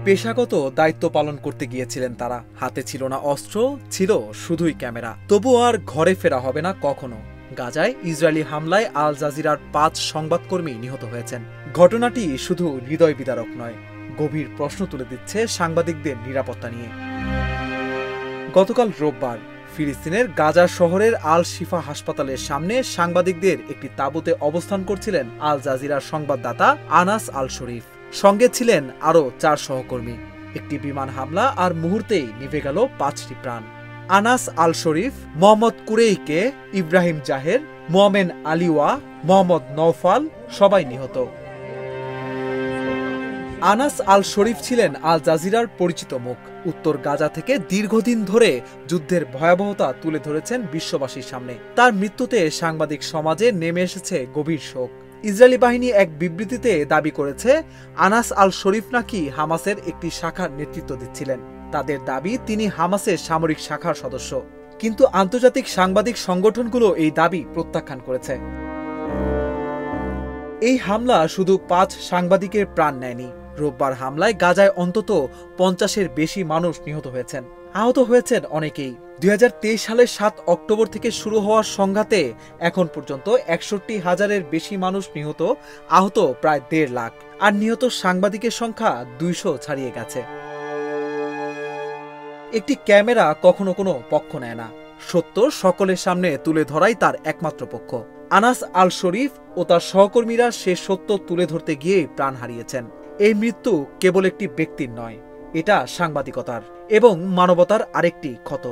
পেশাগত দায়িত্ব পালন করতে গিয়েছিলেন তারা। হাতে ছিল না অস্ত্র, ছিল শুধুই ক্যামেরা। তবুও আর ঘরে ফেরা হবে না কখনো। গাজায় ইসরায়েলি হামলায় আল জাজিরার 5 সংবাদকর্মী নিহত হয়েছেন। ঘটনাটি শুধু হৃদয় বিদারক নয়, গভীর প্রশ্ন তুলে দিচ্ছে সাংবাদিকদের নিরাপত্তা নিয়ে। গতকাল রোববার ফিলিস্তিনের গাজা শহরের আল শিফা হাসপাতালের সামনে সাংবাদিকদের একটি তাঁবুতে অবস্থান করছিলেন আল জাজিরার সংবাদদাতা আনাস আল শরীফ। সঙ্গে ছিলেন আরও 4 সহকর্মী। একটি বিমান হামলা আর মুহূর্তেই নিভে গেল 5টি প্রাণ। আনাস আল শরীফ, মোহাম্মদ কুরেইকে, ইব্রাহিম জাহের, মোমেন আলিওয়া, মোহাম্মদ নওফাল সবাই নিহত। আনাস আল শরীফ ছিলেন আল জাজিরার পরিচিত মুখ। উত্তর গাজা থেকে দীর্ঘদিন ধরে যুদ্ধের ভয়াবহতা তুলে ধরেছেন বিশ্ববাসীর সামনে। তার মৃত্যুতে সাংবাদিক সমাজে নেমে এসেছে গভীর শোক। ইসরায়েলি বাহিনী এক বিবৃতিতে দাবি করেছে, আনাস আল শরীফ নাকি হামাসের একটি শাখার নেতৃত্ব দিচ্ছিলেন। তাদের দাবি তিনি হামাসের সামরিক শাখার সদস্য। কিন্তু আন্তর্জাতিক সাংবাদিক সংগঠনগুলো এই দাবি প্রত্যাখ্যান করেছে। এই হামলা শুধু 5 সাংবাদিকের প্রাণ নেয়নি। রোববার হামলায় গাজায় অন্তত 50-এর বেশি মানুষ নিহত হয়েছেন। আহত হয়েছেন অনেকেই। 2023 সালের 7 অক্টোবর থেকে শুরু হওয়ার সংঘাতে এখন পর্যন্ত 61,000-এর বেশি মানুষ নিহত, আহত প্রায় 1.5 লাখ। আর নিহত সাংবাদিকের সংখ্যা 200 ছাড়িয়ে গেছে। একটি ক্যামেরা কখনো কোনো পক্ষ নেয় না। সত্য সকলের সামনে তুলে ধরাই তার একমাত্র পক্ষ। আনাস আল শরীফ ও তার সহকর্মীরা সে সত্য তুলে ধরতে গিয়ে প্রাণ হারিয়েছেন। এই মৃত্যু কেবল একটি ব্যক্তির নয়, এটা সাংবাদিকতার এবং মানবতার আরেকটি ক্ষত।